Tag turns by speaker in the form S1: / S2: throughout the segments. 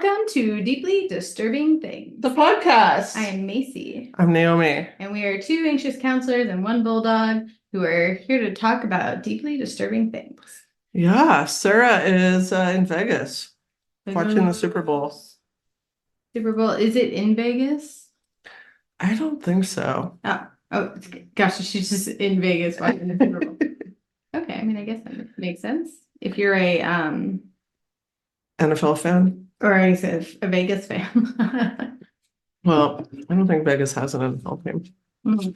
S1: Welcome to Deeply Disturbing Things.
S2: The podcast.
S1: I am Macy.
S2: I'm Naomi.
S1: And we are two anxious counselors and one bulldog who are here to talk about deeply disturbing things.
S2: Yeah, Sarah is in Vegas watching the Super Bowl.
S1: Super Bowl, is it in Vegas?
S2: I don't think so.
S1: Oh, gosh, she's just in Vegas watching the Super Bowl. Okay, I mean, I guess that makes sense. If you're a
S2: NFL fan?
S1: Or I said a Vegas fan.
S2: Well, I don't think Vegas has an NFL team.
S1: Mm.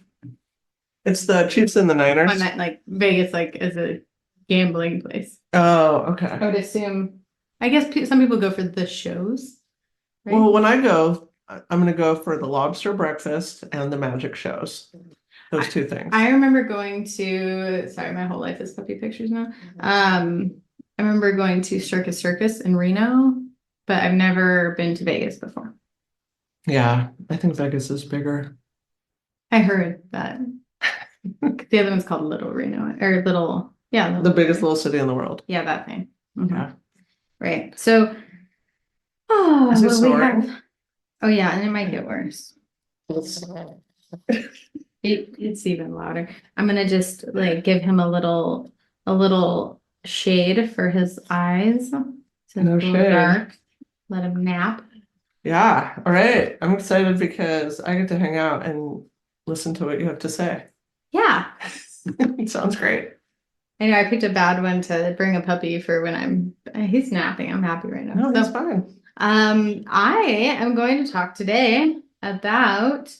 S2: It's the Chiefs and the Niners.
S1: I meant like Vegas, like as a gambling place.
S2: Oh, okay.
S1: I would assume. I guess some people go for the shows. Right?
S2: Well, when I go, I'm going to go for the lobster breakfast and the magic shows. Those two things.
S1: I remember going to, sorry, my whole life is puppy pictures now. I remember going to Circus in Reno, but I've never been to Vegas before.
S2: Yeah, I think Vegas is bigger.
S1: I heard that. The other one's called Little Reno, or Little, yeah.
S2: The biggest little city in the world.
S1: Yeah, that thing.
S2: Mm-hmm. Yeah.
S1: Right. So,
S2: is it soaring?
S1: Oh yeah, and it might get worse. It's even louder. I'm gonna just like give him a little shade for his eyes. So
S2: no shade.
S1: Dark. Let him nap.
S2: Yeah. All right. I'm excited because I get to hang out and listen to what you have to say.
S1: Yeah.
S2: It sounds great.
S1: I know I picked a bad one to bring a puppy for when he's napping. I'm happy right now.
S2: No, that's fine.
S1: I am going to talk today about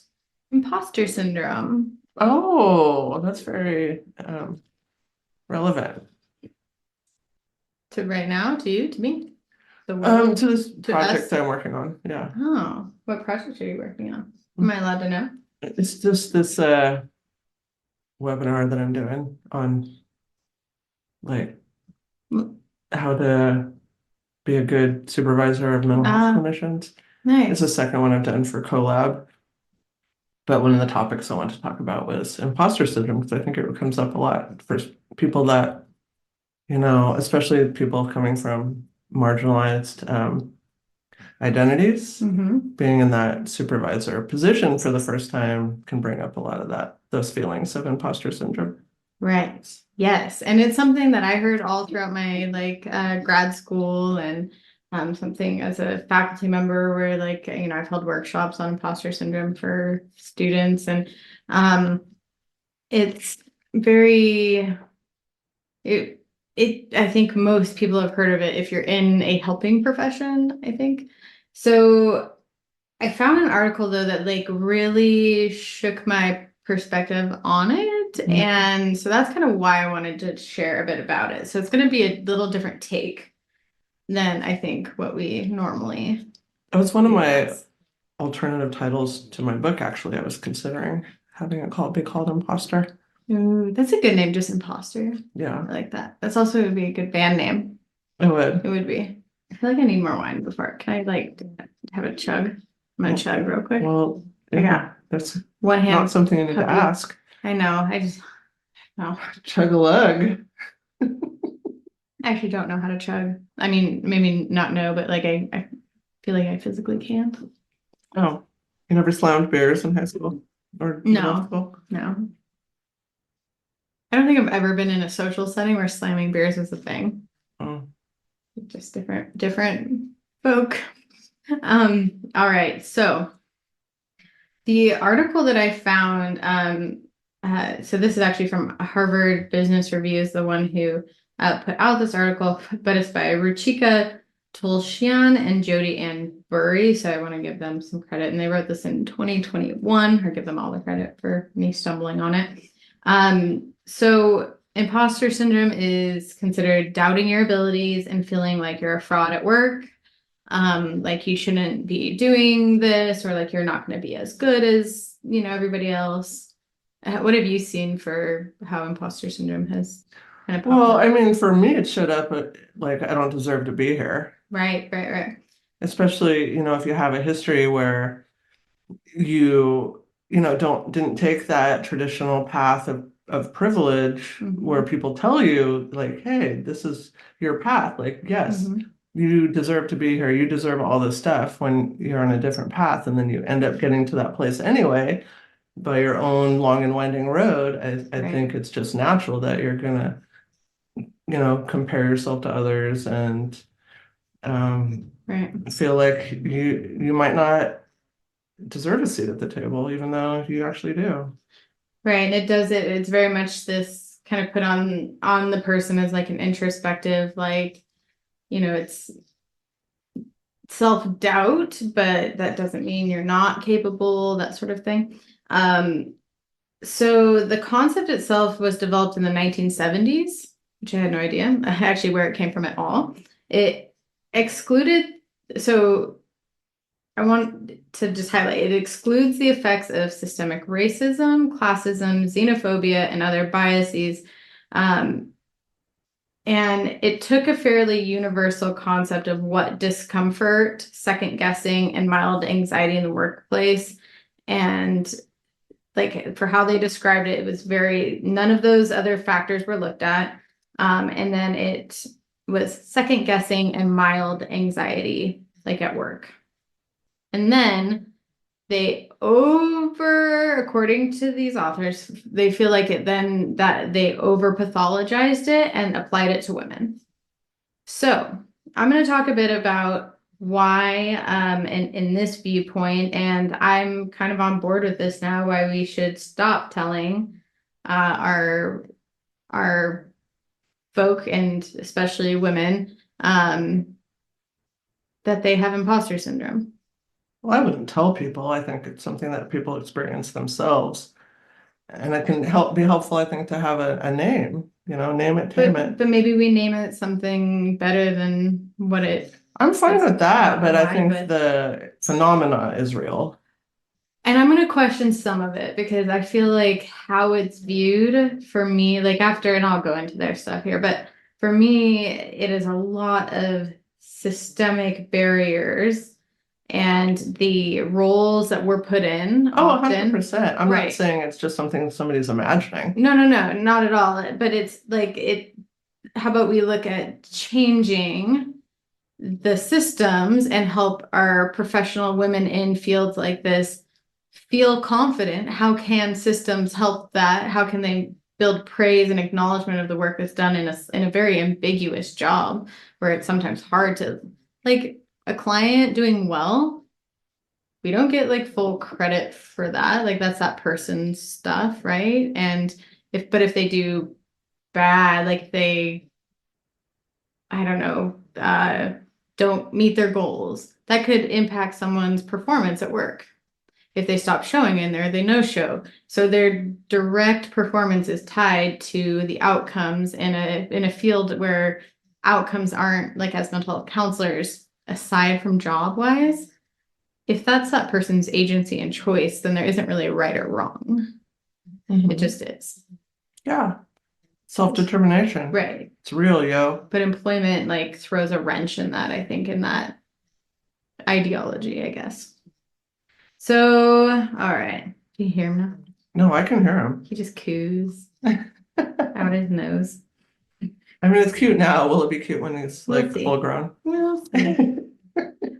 S1: imposter syndrome.
S2: Oh, that's very relevant.
S1: To right now, to you, to me?
S2: To this project that I'm working on. Yeah.
S1: Oh, what project are you working on? Am I allowed to know?
S2: It's just this webinar that I'm doing on like how to be a good supervisor of mental health clinicians.
S1: Nice.
S2: It's the second one I've done for CoLab. But one of the topics I wanted to talk about was imposter syndrome, because I think it comes up a lot for people that, especially people coming from marginalized identities, being in that supervisor position for the first time can bring up a lot of those feelings of imposter syndrome.
S1: Right. Yes. And it's something that I heard all throughout my grad school and something as a faculty member where I've held workshops on imposter syndrome for students, and it's very I think most people have heard of it if you're in a helping profession, I think. So I found an article though that really shook my perspective on it. And so that's kind of why I wanted to share a bit about it. So it's going to be a little different take than I think what we normally.
S2: It was one of my alternative titles to my book, actually. I was considering having it be called Imposter.
S1: Ooh, that's a good name, just Imposter.
S2: Yeah.
S1: I like that. That's also would be a good band name.
S2: It would.
S1: It would be. I feel like I need more wine before. Can I have a chug? I'm gonna chug real quick.
S2: Well, yeah, that's
S1: one hand.
S2: Not something you need to ask.
S1: I know. I just no.
S2: Chug a lug.
S1: I actually don't know how to chug. I mean, maybe not know, but I feel like I physically can't.
S2: Oh, you never slammed beers in high school or middle school?
S1: No. I don't think I've ever been in a social setting where slamming beers is a thing.
S2: Oh.
S1: Just different folk. All right. So the article that I found, so this is actually from Harvard Business Review, is the one who put out this article, but it's by Ruchika Tulshian and Jody Ann Burry. So I want to give them some credit. And they wrote this in 2021, or give them all the credit for me stumbling on it. So imposter syndrome is considered doubting your abilities and feeling like you're a fraud at work. Like you shouldn't be doing this, or like you're not going to be as good as, everybody else. What have you seen for how imposter syndrome has kind of popped up?
S2: I mean, for me, it showed up like I don't deserve to be here.
S1: Right.
S2: Especially, if you have a history where you didn't take that traditional path of privilege where people tell you like, hey, this is your path. Like, yes, you deserve to be here, you deserve all this stuff when you're on a different path, and then you end up getting to that place anyway by your own long and winding road. I
S1: Right.
S2: think it's just natural that you're gonna, compare yourself to others and
S1: Right.
S2: feel like you might not deserve a seat at the table, even though you actually do.
S1: Right. And it's very much this kind of put on the person as like an introspective, like, it's self-doubt, but that doesn't mean you're not capable, that sort of thing. So the concept itself was developed in the 1970s, which I had no idea actually where it came from at all. It excluded, so I want to just highlight it excludes the effects of systemic racism, classism, xenophobia, and other biases. Um, and it took a fairly universal concept of what discomfort, second guessing, and mild anxiety in the workplace. And like for how they described it, it was none of those other factors were looked at. And then it was second guessing and mild anxiety, like at work. And then according to these authors, they feel like it then that they over pathologized it and applied it to women. So I'm going to talk a bit about why, in this viewpoint, and I'm kind of on board with this now, why we should stop telling our folk and especially women that they have imposter syndrome.
S2: Well, I wouldn't tell people. I think it's something that people experience themselves. And it can be helpful, I think, to have a name, name it, tame it.
S1: But maybe we name it something better than what it.
S2: I'm fine with that, but I think
S1: with.
S2: the phenomena is real.
S1: And I'm going to question some of it because I feel like how it's viewed for me, like after, and I'll go into their stuff here, but for me, it is a lot of systemic barriers and the roles that we're put in
S2: Oh,
S1: often.
S2: 100%. I'm not
S1: Right.
S2: saying it's just something somebody's imagining.
S1: No, not at all. But it's like how about we look at changing the systems and help our professional women in fields like this feel confident? How can systems help that? How can they build praise and acknowledgement of the work that's done in a very ambiguous job where it's sometimes hard to, like, a client doing well, we don't get like full credit for that. Like that's that person's stuff, right? And if they do bad, like they, I don't know, don't meet their goals, that could impact someone's performance at work. If they stop showing in there, they no show. So their direct performance is tied to the outcomes in a field where outcomes aren't, like as mental health counselors, aside from job wise. If that's that person's agency and choice, then there isn't really a right or wrong.
S2: Mhm.
S1: It just is.
S2: Yeah. Self-determination.
S1: Right.
S2: It's real, yo.
S1: But employment like throws a wrench in that, I think, in that ideology, I guess. So, all right. Do you hear him now?
S2: No, I can hear him.
S1: He just coos out his nose.
S2: I mean, it's cute now. Will it be cute when he's
S1: We'll
S2: like
S1: see.
S2: full grown?
S1: We'll see.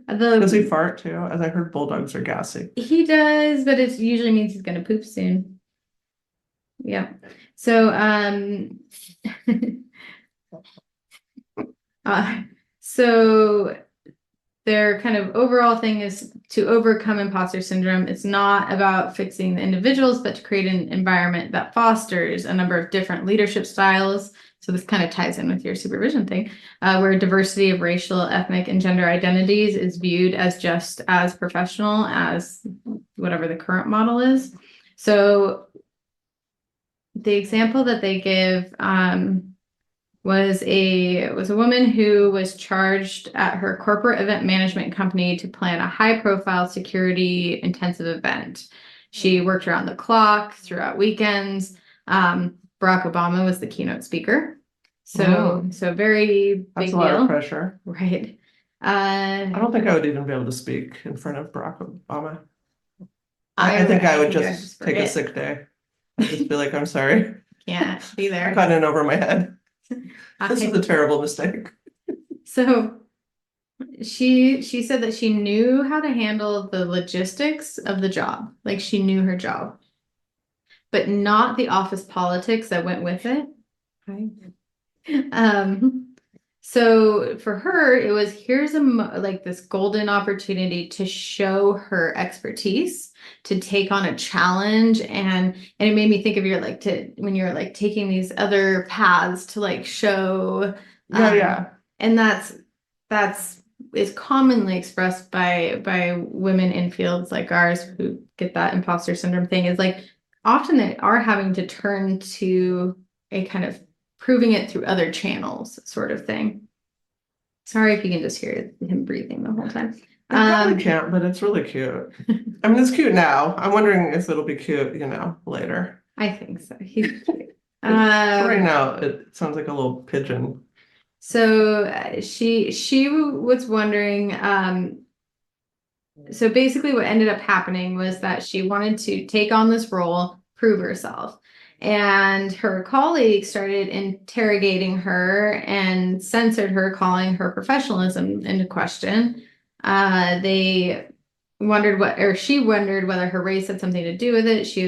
S2: Does he fart too? As I heard bulldogs are gassy.
S1: He does, but it usually means he's gonna poop soon. Yeah. So so their kind of overall thing is to overcome imposter syndrome. It's not about fixing the individuals, but to create an environment that fosters a number of different leadership styles. So this kind of ties in with your supervision thing, where diversity of racial, ethnic, and gender identities is viewed as just as professional as whatever the current model is. So the example that they give was a woman who was charged at her corporate event management company to plan a high-profile security intensive event. She worked around the clock throughout weekends. Barack Obama was the keynote speaker. So very
S2: That's
S1: big
S2: a lot
S1: deal.
S2: of pressure.
S1: Right.
S2: I don't think I would even be able to speak in front of Barack Obama. I think I would just take a sick day. I'd just be like, I'm sorry.
S1: Can't be there.
S2: I got in over my head. This is a terrible mistake.
S1: So She said that she knew how to handle the logistics of the job. Like she knew her job, but not the office politics that went with it. Right. So for her, it was here's like this golden opportunity to show her expertise, to take on a challenge, and it made me think of your like to when you're like taking these other paths to like show,
S2: Yeah, yeah.
S1: and that's is commonly expressed by women in fields like ours who get that imposter syndrome thing is like often they are having to turn to a kind of proving it through other channels sort of thing. Sorry if you can just hear him breathing the whole time.
S2: You probably can't, but it's really cute. I mean, it's cute now. I'm wondering if it'll be cute, later.
S1: I think so. He's cute.
S2: Right now, it sounds like a little pigeon.
S1: So she was wondering, so basically what ended up happening was that she wanted to take on this role, prove herself. And her colleagues started interrogating her and censored her, calling her professionalism into question. They wondered or she wondered whether her race had something to do with it. She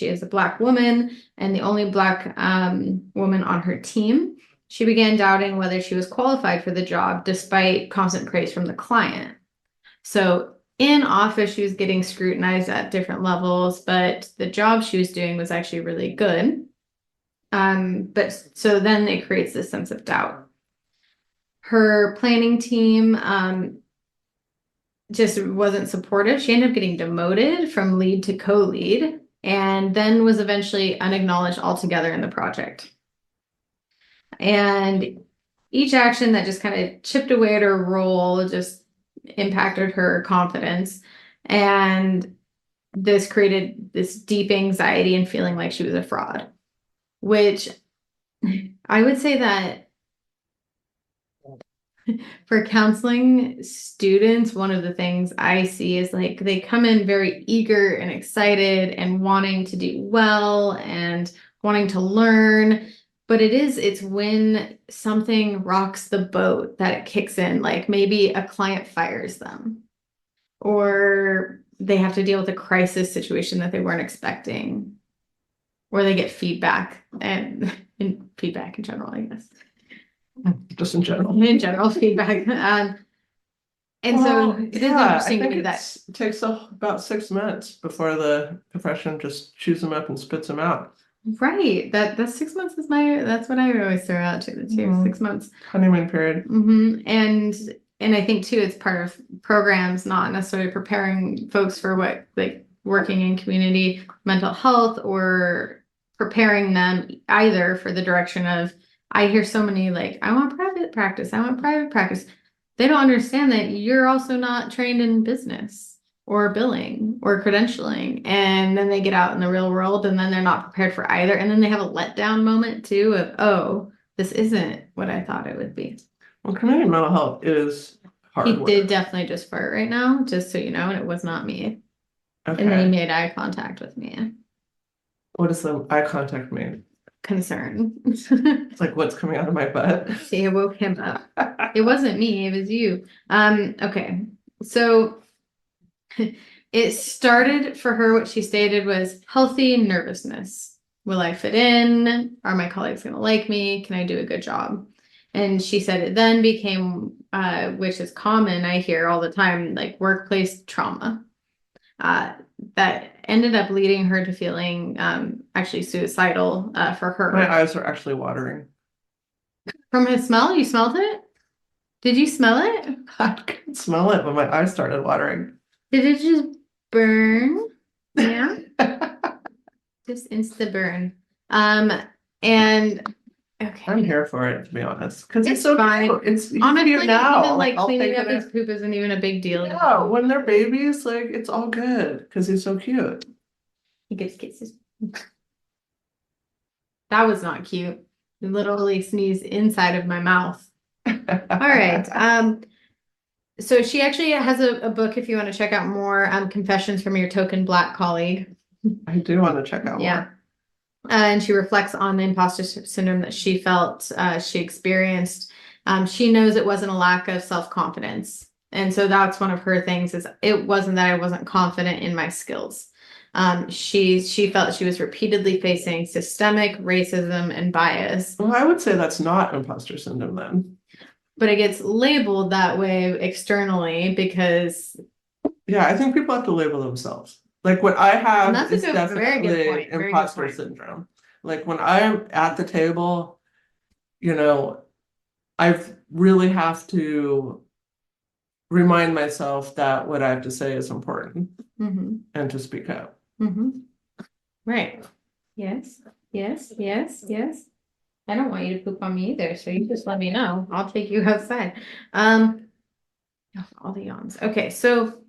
S1: is a Black woman and the only Black woman on her team. She began doubting whether she was qualified for the job despite constant praise from the client. So in office, she was getting scrutinized at different levels, but the job she was doing was actually really good. But so then it creates this sense of doubt. Her planning team just wasn't supportive. She ended up getting demoted from lead to co-lead and then was eventually unacknowledged altogether in the project. And each action that just kind of chipped away at her role just impacted her confidence. And this created this deep anxiety and feeling like she was a fraud, which I would say that for counseling students, one of the things I see is like they come in very eager and excited and wanting to do well and wanting to learn. But it's when something rocks the boat that it kicks in, like maybe a client fires them or they have to deal with a crisis situation that they weren't expecting, or they get feedback and feedback in general, I guess.
S2: Just in general.
S1: In general, feedback. And so it is interesting to me that
S2: it takes about 6 months before the profession just chews them up and spits them out.
S1: right, that 6 months is that's what I always throw out to the two 6 months
S2: Honeymoon period.
S1: and I think too it's part of programs not necessarily preparing folks for what like working in community mental health or preparing them either for the direction of I hear so many like I want private practice they don't understand that you're also not trained in business or billing or credentialing. And then they get out in the real world and then they're not prepared for either. And then they have a letdown moment too of, oh, this isn't what I thought it would be.
S2: Well, community mental health is hard
S1: He
S2: work.
S1: did definitely just fart right now, just so you know, and it was not me.
S2: Okay.
S1: And then he made eye contact with me.
S2: What does the eye contact mean?
S1: Concern.
S2: It's like what's coming out of my butt.
S1: See, it woke him up. It wasn't me, it was you. Okay. So it started for her, what she stated was healthy nervousness. Will I fit in? Are my colleagues going to like me? Can I do a good job? And she said it then became, which is common, I hear all the time, like workplace trauma. That ended up leading her to feeling actually suicidal for her.
S2: My eyes are actually watering.
S1: From his smell? You smelled it? Did you smell it?
S2: I could smell it, but my eyes started watering.
S1: Did it just burn? Yeah. Just insta burn. And okay.
S2: I'm here for it, to be honest. Because
S1: It's so fine.
S2: Cute. It's
S1: honestly
S2: cute now.
S1: even like
S2: I'll
S1: cleaning
S2: take
S1: up
S2: it
S1: his poop isn't even a big deal.
S2: Yeah, when they're babies, like it's all good because he's so cute.
S1: He gives kisses. That was not cute. He literally sneezed inside of my mouth. All right. So she actually has a book if you want to check out more Confessions from Your Token Black Colleague.
S2: I do want to check out
S1: Yeah.
S2: more.
S1: And she reflects on the imposter syndrome that she felt she experienced. She knows it wasn't a lack of self-confidence. And so that's one of her things is it wasn't that I wasn't confident in my skills. She felt she was repeatedly facing systemic racism and bias,
S2: Well, I would say that's not imposter syndrome then.
S1: but it gets labeled that way externally because
S2: Yeah, I think people have to label themselves. Like what I
S1: and
S2: have
S1: that's
S2: is
S1: a good, very good
S2: definitely
S1: point. Very good
S2: imposter
S1: point.
S2: syndrome. Like when I'm at the table, you know, I really have to remind myself that what I have to say is important
S1: Mm-hmm.
S2: and to speak up.
S1: Mm-hmm. Right. Yes. Yes. Yes. Yes. I don't want you to poop on me either, so you just let me know. I'll take you outside. Oh, all the yawns. Okay, so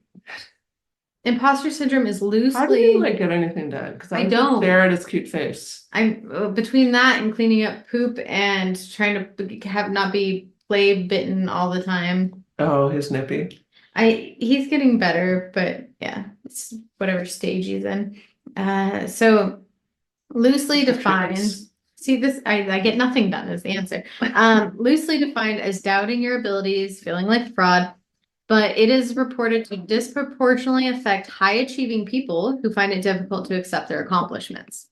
S1: imposter syndrome is
S2: How do you
S1: loosely.
S2: like get anything done? Because
S1: I
S2: I just
S1: don't.
S2: stare at his cute face.
S1: I'm between that and cleaning up poop and trying to have not be play bitten all the time.
S2: Oh, he's nippy.
S1: He's getting better, but yeah, it's whatever stage he's in. So loosely defined. See this, I get nothing done is the answer. Loosely defined as doubting your abilities, feeling like fraud, but it is reported to disproportionately affect high achieving people who find it difficult to accept their accomplishments.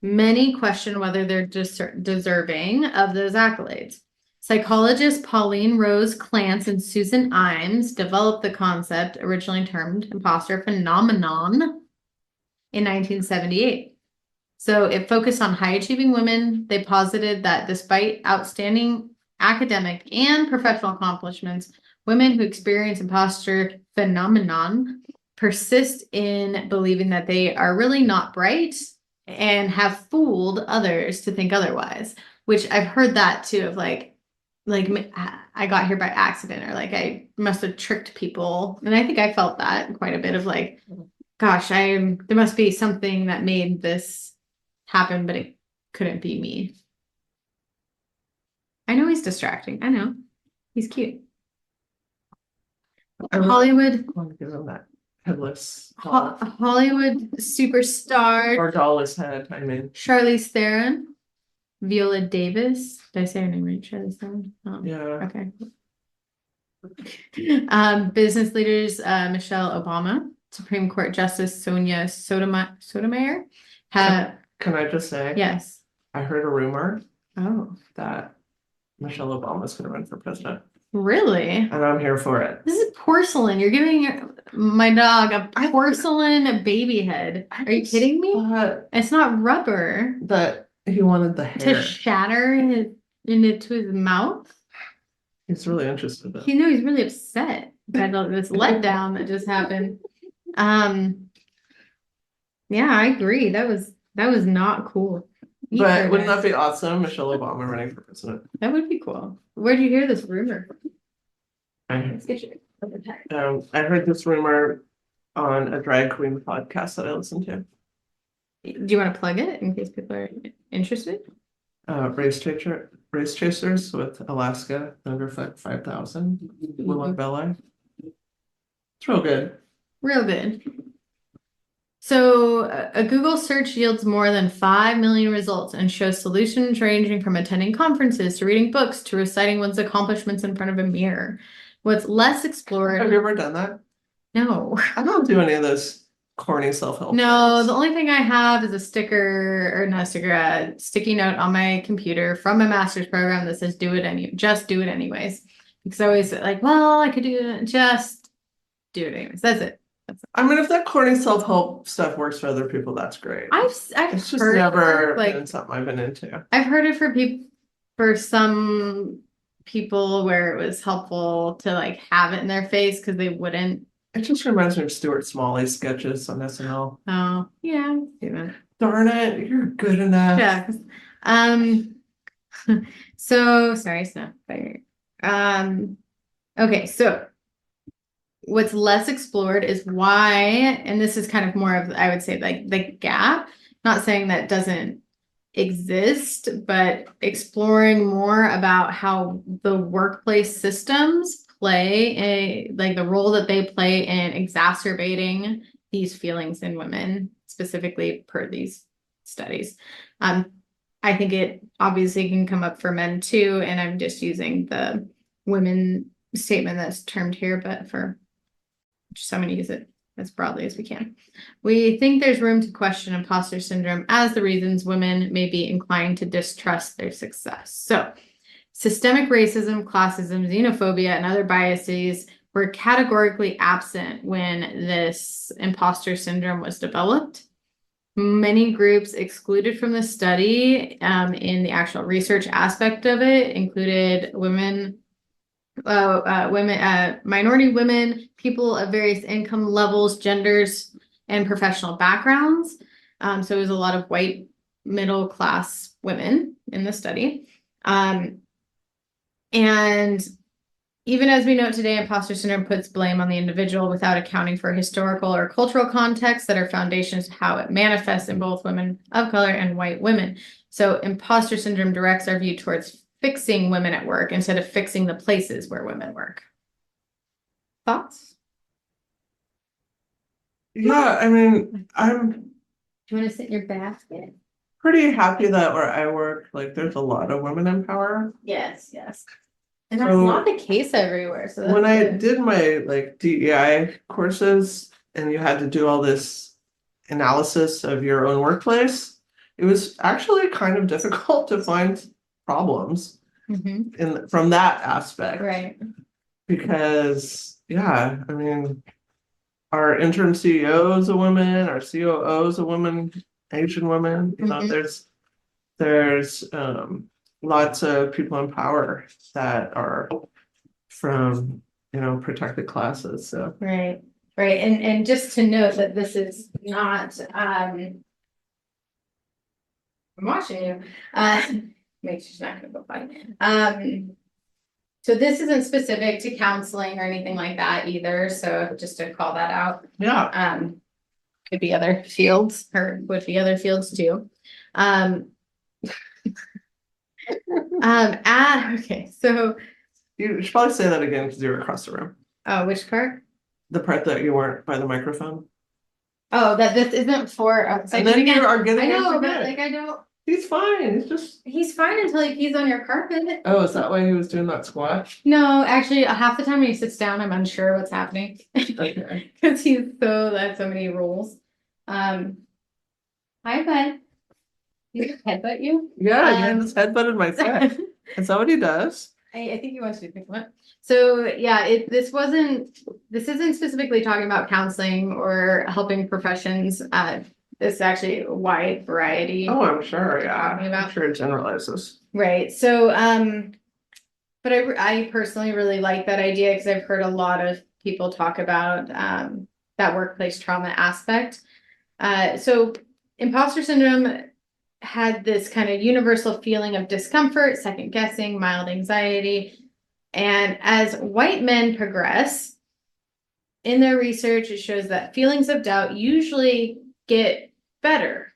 S1: Many question whether they're deserving of those accolades. Psychologists Pauline Rose Clance and Susan Imes developed the concept, originally termed imposter phenomenon, in 1978. So it focused on high achieving women. They posited that despite outstanding academic and professional accomplishments, women who experience imposter phenomenon persist in believing that they are really not bright and have fooled others to think otherwise, which I've heard that too of like I got here by accident or like I must have tricked people. And I think I felt that quite a bit of like, gosh, there must be something that made this happen, but it couldn't be me. I know he's distracting. I know. He's cute.
S2: I really
S1: Hollywood
S2: want to give him that headless doll.
S1: Hollywood superstar
S2: Or doll's head, I mean.
S1: Charlize Theron, Viola Davis. Did I say her name right? Charlize Theron. Oh,
S2: Yeah.
S1: okay. Business leaders Michelle Obama, Supreme Court Justice Sonia Sotomayor.
S2: Can I just say,
S1: Yes.
S2: I heard a rumor
S1: Oh,
S2: that Michelle Obama's going to run for president,
S1: really?
S2: and I'm here for it.
S1: This is porcelain. You're giving my dog a porcelain baby head. Are you kidding me? It's not rubber
S2: That he wanted the
S1: to
S2: hair.
S1: shatter into his mouth.
S2: He's really interested in it.
S1: He's really upset by this letdown that just happened. Yeah, I agree. That was not cool.
S2: But wouldn't that be awesome? Michelle Obama running for president.
S1: That would be cool. Where'd you hear this rumor?
S2: I
S1: Let's get your
S2: I heard this rumor on a drag queen podcast that I listened to.
S1: Do you want to plug it in case people are interested?
S2: Race Chasers with Alaska Thunderfoot 5000. Willow Bella. It's real good.
S1: Real good. So a Google search yields more than 5 million results and shows solutions ranging from attending conferences to reading books to reciting one's accomplishments in front of a mirror. What's less explored.
S2: Have you ever done that?
S1: No.
S2: I don't do any of those corny self-help.
S1: No, the only thing I have is a sticker or not a sticker, a sticky note on my computer from a master's program that says just do it anyways. Because I always like, well, I could do it, just do it anyways. That's it.
S2: I mean, if that corny self-help stuff works for other people, that's great.
S1: I've
S2: It's just
S1: heard
S2: never
S1: like
S2: been something I've been into.
S1: I've heard it for some people where it was helpful to like have it in their face because they wouldn't.
S2: It just reminds me of Stuart Smalley's sketches on SNL.
S1: Oh, yeah, do that.
S2: Darn it, you're good enough.
S1: Yeah. So sorry, Snuff. Okay, so what's less explored is why, and this is kind of more of, I would say, like the gap, not saying that doesn't exist, but exploring more about how the workplace systems play like the role that they play in exacerbating these feelings in women, specifically per these studies. I think it obviously can come up for men too, and I'm just using the women statement that's termed here, but for just I'm going to use it as broadly as we can. We think there's room to question imposter syndrome as the reasons women may be inclined to distrust their success. So, systemic racism, classism, xenophobia, and other biases were categorically absent when this imposter syndrome was developed. Many groups excluded from the study in the actual research aspect of it included minority women, people of various income levels, genders, and professional backgrounds. So it was a lot of white middle class women in the study. And even as we note today, imposter syndrome puts blame on the individual without accounting for historical or cultural contexts that are foundations to how it manifests in both women of color and white women. So imposter syndrome directs our view towards fixing women at work instead of fixing the places where women work. Thoughts?
S2: Yeah, I mean, I'm
S1: Do you want to sit in your basket?
S2: pretty happy that where I work, like there's a lot of women in power.
S1: Yes, yes. And that's
S2: So
S1: not the case everywhere. So
S2: when I
S1: good.
S2: did my like DEI courses and you had to do all this analysis of your own workplace, it was actually kind of difficult to find problems from that aspect.
S1: Right.
S2: Because yeah, I mean, our interim CEO is a woman, our COO is a woman, Asian woman, you know, there's lots of people in power that are from, you know, protected classes. So
S1: Right. Right. And just to note that this is not I'm watching you. Make sure she's not gonna go fight. So this isn't specific to counseling or anything like that either. So just to call that out.
S2: yeah,
S1: Could be other fields or would be other fields too. Okay, so
S2: you should probably say that again because you were across the room.
S1: which part?
S2: The part that you weren't by the microphone.
S1: Oh, that this isn't for
S2: And then you are
S1: I
S2: getting it
S1: know, but
S2: again.
S1: like I don't.
S2: He's fine.
S1: He's fine until he pees on your carpet.
S2: Oh, is that why he was doing that squat?
S1: No, actually, half the time when he sits down, I'm unsure what's happening
S2: Okay.
S1: because he's has so many rules. Hi, bud. Did he headbutt you?
S2: Yeah, he just headbutted my foot. Is that what he does?
S1: I think he wants you to pick him up. So yeah, this isn't specifically talking about counseling or helping professions. It's actually a wide variety.
S2: Oh, I'm sure. Yeah,
S1: Talking about.
S2: I'm sure it generalizes.
S1: Right. So, but I personally really like that idea because I've heard a lot of people talk about that workplace trauma aspect. So imposter syndrome had this kind of universal feeling of discomfort, second guessing, mild anxiety. And as white men progress in their research, it shows that feelings of doubt usually get better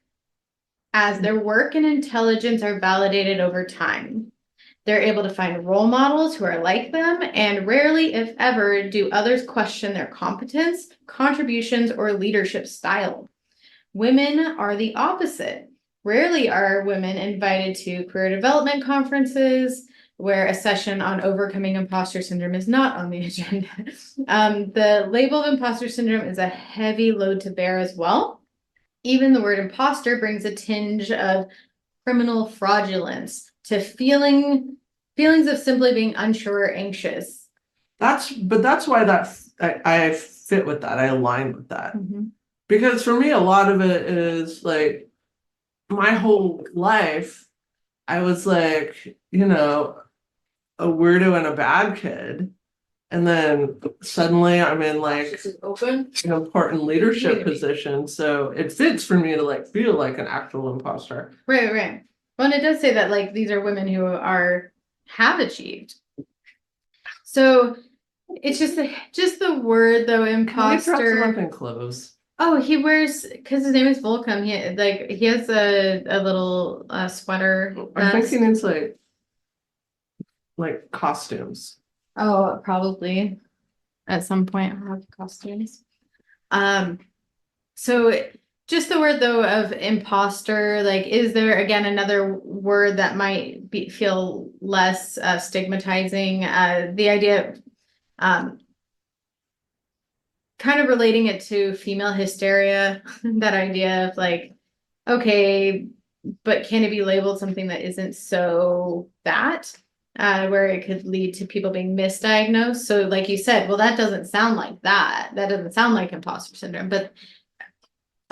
S1: as their work and intelligence are validated over time. They're able to find role models who are like them, and rarely, if ever, do others question their competence, contributions, or leadership style. Women are the opposite. Rarely are women invited to career development conferences where a session on overcoming imposter syndrome is not on the agenda. The label of imposter syndrome is a heavy load to bear as well. Even the word imposter brings a tinge of criminal fraudulence to feelings of simply being unsure or anxious.
S2: That's why I fit with that. I align with that. Because for me, a lot of it is like my whole life, I was like, you know, a weirdo and a bad kid. And then suddenly I'm in like an important leadership position. So it fits for me to like feel like an actual imposter.
S1: Right, right. Well, and it does say that like these are women who have achieved. So it's just the word though, imposter.
S2: Can we drop some in clothes?
S1: Oh, he wears because his name is Volcom. He has a little sweater.
S2: I think he needs like costumes.
S1: Oh, probably at some point I'll have costumes. So Just the word though of imposter, like, is there again another word that might feel less stigmatizing? The idea, um, kind of relating it to female hysteria, that idea of like, okay, but can it be labeled something that isn't so that, where it could lead to people being misdiagnosed? So, like you said, well, that doesn't sound like that. That doesn't sound like imposter syndrome, but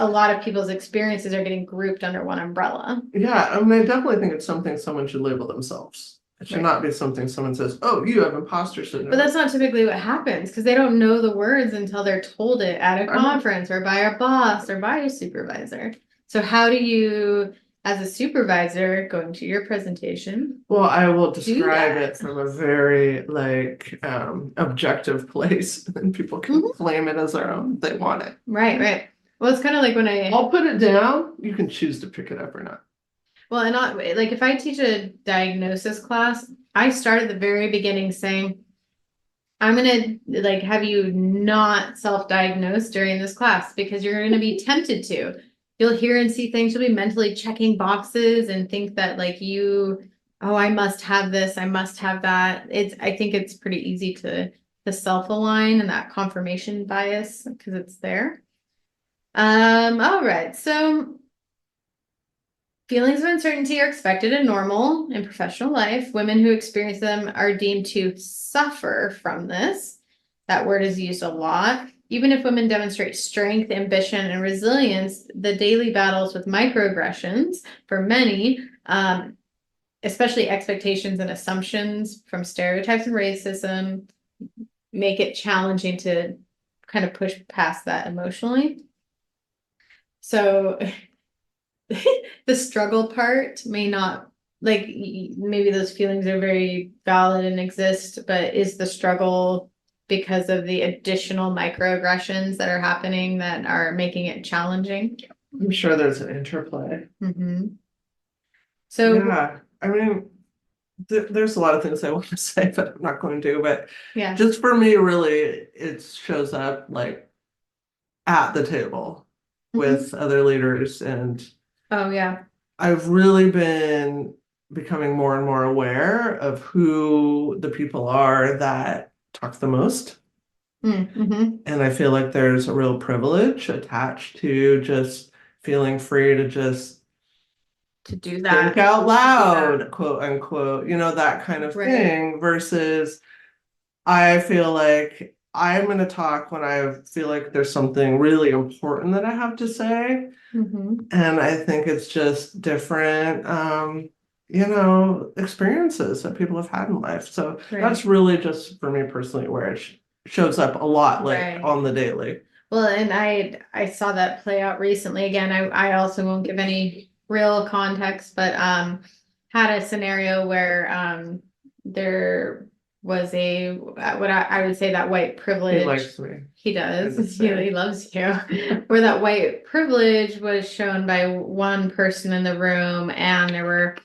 S1: a lot of people's experiences are getting grouped under one umbrella.
S2: Yeah, I mean, I definitely think it's something someone should label themselves. It should
S1: Right.
S2: not be something someone says, oh, you have imposter syndrome.
S1: But that's not typically what happens because they don't know the words until they're told it at a conference or by a boss or by a supervisor. So how do you, as a supervisor, going to your presentation?
S2: Well, I will describe
S1: that.
S2: it from a very like objective place, and people can
S1: Mhm.
S2: claim it as their own if they want it.
S1: Right, right. Well, it's kind of like when
S2: I'll put it down. You can choose to pick it up or not.
S1: well, and not like if I teach a diagnosis class, I start at the very beginning saying, I'm gonna like have you not self-diagnose during this class because you're gonna be tempted to. You'll hear and see things, you'll be mentally checking boxes and think that like oh, I must have this, I must have that. I think it's pretty easy to self-align and that confirmation bias because it's there. All right, so feelings of uncertainty are expected and normal in professional life. Women who experience them are deemed to suffer from this. That word is used a lot. Even if women demonstrate strength, ambition, and resilience, the daily battles with microaggressions for many, especially expectations and assumptions from stereotypes and racism, make it challenging to kind of push past that emotionally. So the struggle part may not like maybe those feelings are very valid and exist, but is the struggle because of the additional microaggressions that are happening that are making it challenging?
S2: I'm sure there's an interplay.
S1: Mm-hmm. So
S2: Yeah, I mean, there's a lot of things I want to say, but I'm not going to. But
S1: yeah.
S2: just for me, really, it shows up like at the table with other leaders, and
S1: Oh yeah.
S2: I've really been becoming more and more aware of who the people are that talk the most.
S1: Mm-hmm.
S2: And I feel like there's a real privilege attached to just feeling free to just
S1: To do
S2: think
S1: that.
S2: out loud, quote unquote, that kind of
S1: Right.
S2: thing, versus I feel like I'm going to talk when I feel like there's something really important that I have to say.
S1: Mm-hmm.
S2: And I think it's just different, experiences that people have had in life. So
S1: Right.
S2: that's really just for me personally where it shows up a lot, like
S1: Right.
S2: on the daily.
S1: Well, and I saw that play out recently. Again, I also won't give any real context, but had a scenario where there was what I would say that white
S2: He
S1: privilege.
S2: likes me.
S1: He does.
S2: Good to see.
S1: He loves you. Where that white privilege was shown by one person in the room, and there were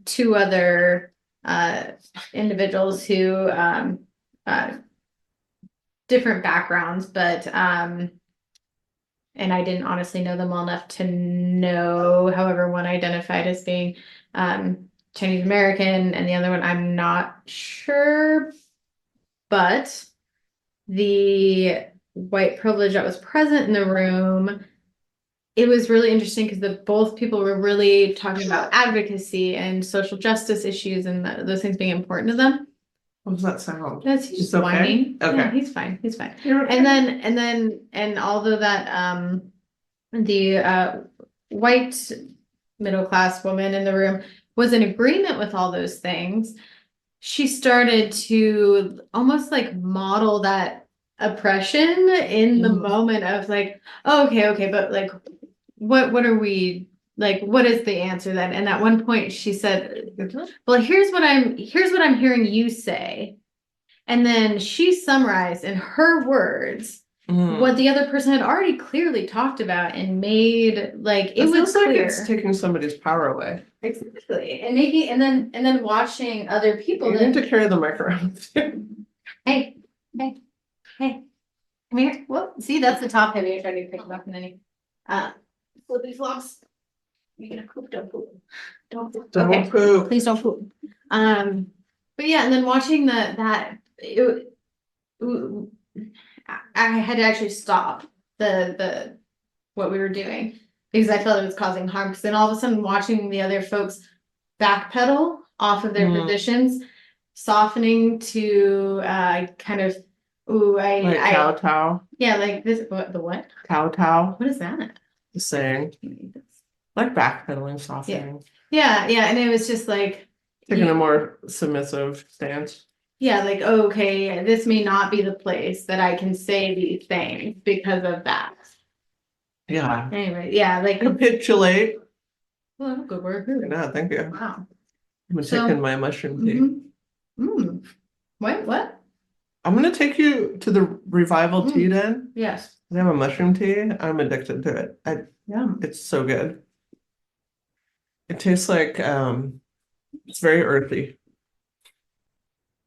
S1: two other individuals who different backgrounds, but and I didn't honestly know them well enough to know. However, one identified as being Chinese American, and the other one I'm not sure. But the white privilege that was present in the room, it was really interesting because both people were really talking about advocacy and social justice issues and those things being important to them.
S2: What does that sound?
S1: That's
S2: He's
S1: just
S2: okay?
S1: whining.
S2: Okay.
S1: Yeah, he's fine. He's fine.
S2: You're okay.
S1: And although that the white middle class woman in the room was in agreement with all those things, she started to almost like model that oppression in the moment of like, oh, okay, but like what are we like, what is the answer then? And at one point she said, well, here's what I'm hearing you say. And then she summarized in her words what the other person had already clearly talked about and made like it was
S2: feels like
S1: clear.
S2: it's taking somebody's power away.
S1: Exactly. And making and then watching other people
S2: You need to carry the mic around with you.
S1: hey, hey, come here. Well, see, that's the top heavy. I tried to pick him up and then he flippy flops. You're gonna poop, don't poop. Don't poop.
S2: Don't
S1: Okay,
S2: poop.
S1: please don't poop. But yeah, and then watching I had to actually stop the what we were doing because I felt it was causing harm. Because then all of a sudden, watching the other folks backpedal off of their positions, softening to kind of,
S2: Like kowtow.
S1: Yeah, like this. What the what?
S2: Kowtow.
S1: What is that?
S2: The saying. Like backpedaling, softening.
S1: Yeah, and it was just like
S2: Taking a more submissive stance.
S1: Yeah, like, okay, this may not be the place that I can say these things because of that.
S2: Yeah.
S1: Anyway, yeah, like,
S2: Capitulate.
S1: well, good word.
S2: No, thank you.
S1: Wow.
S2: I'm taking my mushroom tea.
S1: What?
S2: I'm gonna take you to the Revival Tea Den.
S1: Yes.
S2: They have a mushroom tea. I'm addicted to it. It's so good. It tastes like it's very earthy.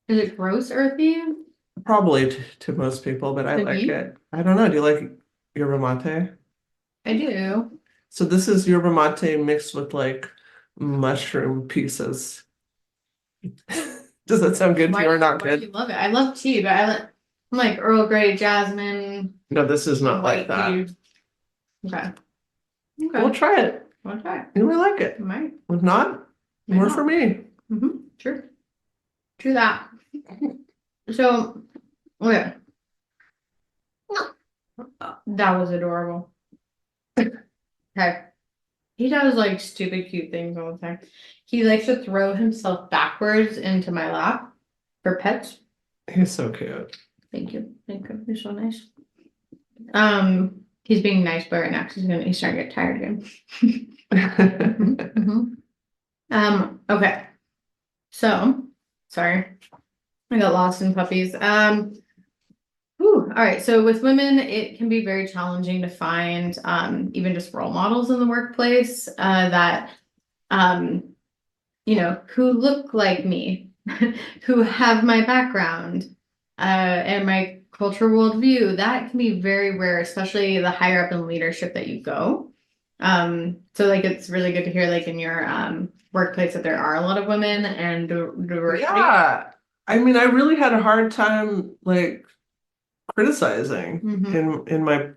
S1: Is it gross earthy?
S2: Probably to most people, but I like it. I don't know. Do you like yerba mate?
S1: I do.
S2: So this is yerba mate mixed with like mushroom pieces. Does that sound good to you or not
S1: Why do
S2: good?
S1: you love it? I love tea, but I'm like Earl Grey, jasmine,
S2: No, this is not like
S1: white
S2: that.
S1: tea. Okay.
S2: We'll try it.
S1: I'll try it.
S2: You might like it.
S1: I might.
S2: If not,
S1: Might
S2: more
S1: not.
S2: for me.
S1: True. True that. So, okay. That was adorable. Okay. He does like stupid cute things all the time. He likes to throw himself backwards into my lap for pets.
S2: He's so cute.
S1: Thank you. Thank you. You're so nice. He's being nice, but right now he's starting to get tired again. Okay. So, sorry. I got lost in puppies. All right. So with women, it can be very challenging to find even just role models in the workplace that who look like me, who have my background and my cultural worldview. That can be very rare, especially the higher up in leadership that you go. So like it's really good to hear like in your workplace that there are a lot of women and diversity.
S2: Yeah. I mean, I really had a hard time like criticizing in my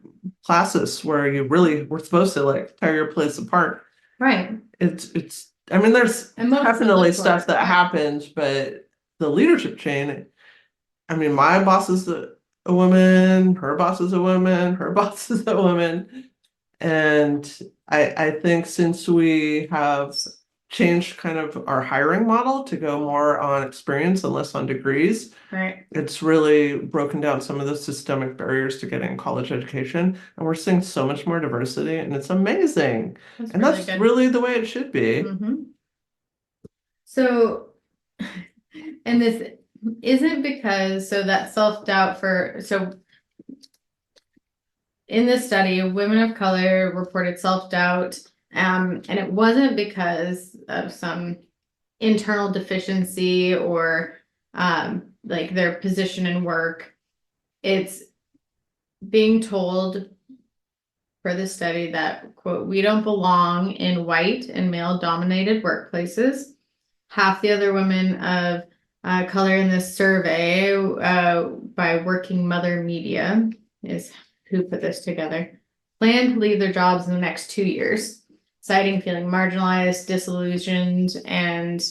S2: classes where you really were supposed to like tear your place apart.
S1: Right.
S2: It's I mean, there's definitely stuff that happens, but the leadership chain, I mean, my boss is a woman, her boss is a woman, her boss is a woman. And I think since we have changed kind of our hiring model to go more on experience and less on degrees,
S1: right,
S2: it's really broken down some of the systemic barriers to getting college education. And we're seeing so much more diversity, and it's amazing. And that's really the way it should be.
S1: So, and this isn't because, so that self-doubt in this study, women of color reported self-doubt, and it wasn't because of some internal deficiency or like their position in work. It's being told for the study that, quote, we don't belong in white and male dominated workplaces. Half the other women of color in this survey by Working Mother Media is who put this together, plan to leave their jobs in the next 2 years, citing feeling marginalized, disillusioned, and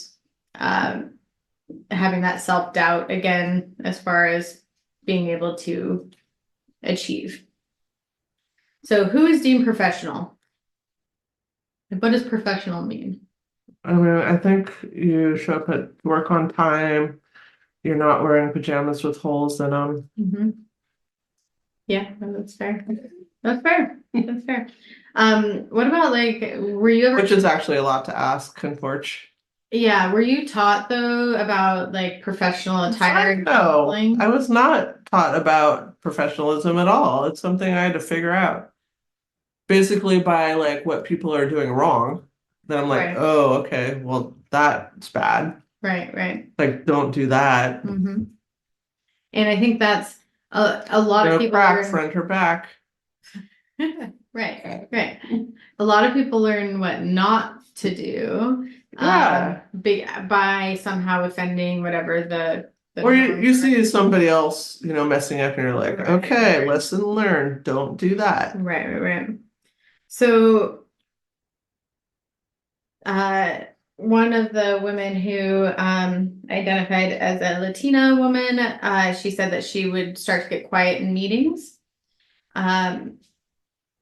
S1: having that self-doubt again as far as being able to achieve. So who is deemed professional? What does professional mean?
S2: I mean, I think you show up at work on time, you're not wearing pajamas with holes in them.
S1: Yeah, that's fair. That's fair. That's fair. What about like, were you ever?
S2: Which is actually a lot to ask, unfortunately.
S1: Yeah, were you taught though about like professional attire?
S2: No, I was not taught about professionalism at all. It's something I had to figure out. Basically by like what people are doing wrong. Then I'm like, oh, okay, well, that's bad.
S1: Right.
S2: Like, don't do that.
S1: And I think that's a lot of people
S2: crack front or back.
S1: Right, right. A lot of people learn what not to do,
S2: Yeah.
S1: by somehow offending whatever the
S2: Or you
S1: norms
S2: see
S1: are.
S2: somebody else, messing up and you're like,
S1: Right,
S2: okay,
S1: right,
S2: lesson learned, don't do that.
S1: right, right, right. So, uh, one of the women who identified as a Latina woman, she said that she would start to get quiet in meetings. Um,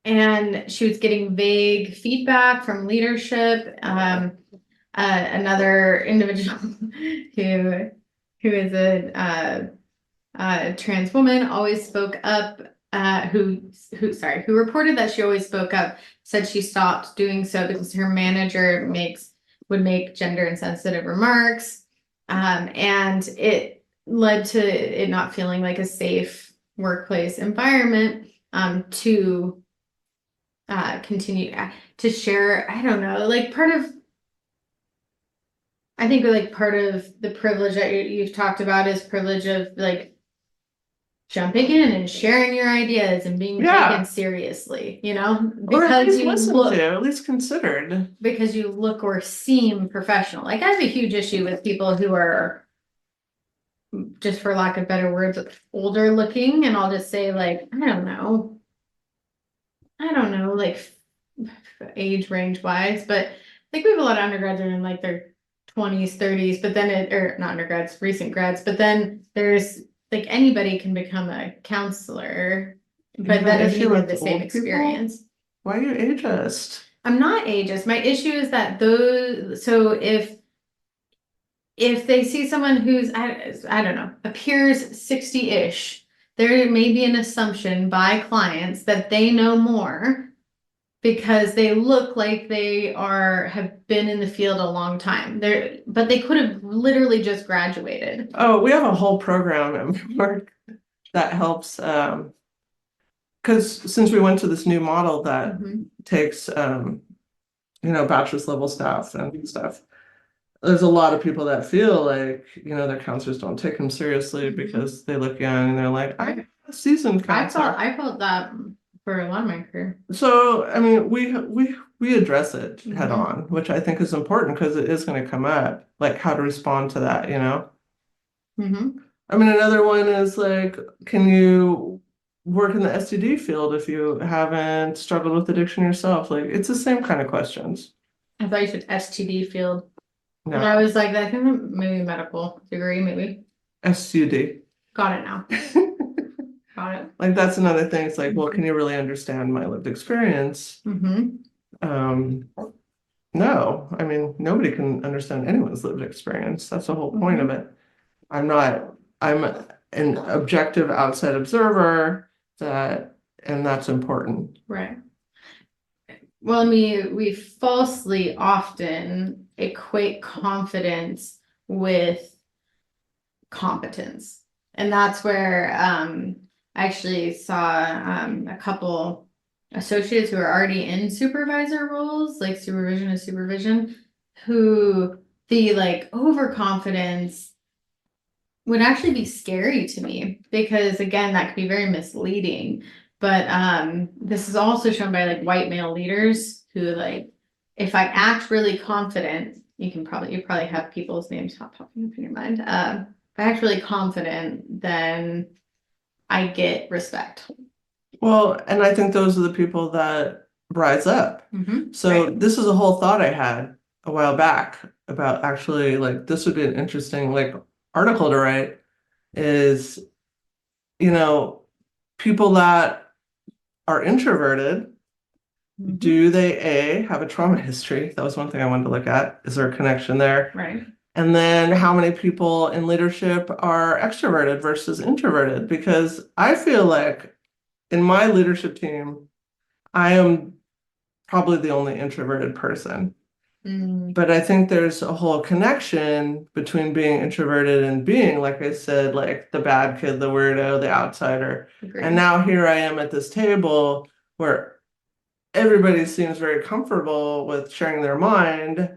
S1: and she was getting vague feedback from leadership. Another individual who who is a trans woman always spoke up. Who reported that she always spoke up, said she stopped doing so because her manager would make gender insensitive remarks, and it led to it not feeling like a safe workplace environment to continue to share. I don't know, like I think like part of the privilege that you've talked about is privilege of like jumping in and sharing your ideas and being taken
S2: Yeah.
S1: seriously,
S2: Or at
S1: because
S2: least
S1: you
S2: listened
S1: look
S2: to, at least considered.
S1: or seem professional. Like I have a huge issue with people who are, just for lack of better words, older looking, and I'll just say like, I don't know, like age range wise, but like we have a lot of undergrads are in like their 20s, 30s, but then or not undergrads, recent grads, but then there's like anybody can become a counselor,
S2: You
S1: but
S2: have an
S1: that doesn't
S2: issue
S1: mean they have
S2: with
S1: the same
S2: old people?
S1: experience.
S2: Why are you ageist?
S1: I'm not ageist. My issue is that so if they see someone who's, I don't know, appears 60-ish, there may be an assumption by clients that they know more because they look like they have been in the field a long time. But they could have literally just graduated.
S2: Oh, we have a whole program at work that helps, because since we went to this new model that
S1: Mhm.
S2: takes, bachelor's level staff and stuff, there's a lot of people that feel like, their counselors don't take them seriously
S1: Mhm.
S2: because they look young and they're like, I'm
S1: Right.
S2: a seasoned counselor.
S1: I felt that for a lot of my career.
S2: So, I mean, we address it head
S1: Mhm.
S2: on, which I think is important because it is going to come up, like how to respond to that.
S1: Mhm.
S2: I mean, another one is like, can you work in the STD field if you haven't struggled with addiction yourself? Like, it's the same kind of questions.
S1: I thought you said STD field. And I
S2: No,
S1: was like, I think maybe medical degree, maybe.
S2: SUD.
S1: Got it now. Got it.
S2: Like, that's another thing. It's like, well, can you really understand my lived experience?
S1: Mm-hmm.
S2: Um, no, I mean, nobody can understand anyone's lived experience. That's the whole point of
S1: Mm-hmm.
S2: it. I'm an objective outside observer and that's important.
S1: Right. Well, we falsely often equate confidence with competence. And that's where I actually saw a couple associates who are already in supervisor roles, like supervision and supervision, who the like overconfidence would actually be scary to me because again, that could be very misleading. But this is also shown by like white male leaders who like if I act really confident, you probably have people's names popping up in your mind. If I act really confident, then I get respect.
S2: Well, and I think those are the people that rise up.
S1: Mm-hmm.
S2: So
S1: Right.
S2: this is a whole thought I had a while back about actually like this would be an interesting like article to write is, you know, people that are introverted,
S1: Mm-hmm.
S2: do they A, have a trauma history? That was one thing I wanted to look at. Is there a connection there?
S1: Right.
S2: And then how many people in leadership are extroverted versus introverted? Because I feel like in my leadership team, I am probably the only introverted person.
S1: Mm,
S2: But I think there's a whole connection between being introverted and being, like I said, like the bad kid, the weirdo, the outsider. And
S1: agreed.
S2: now here I am at this table where everybody seems very comfortable with sharing their mind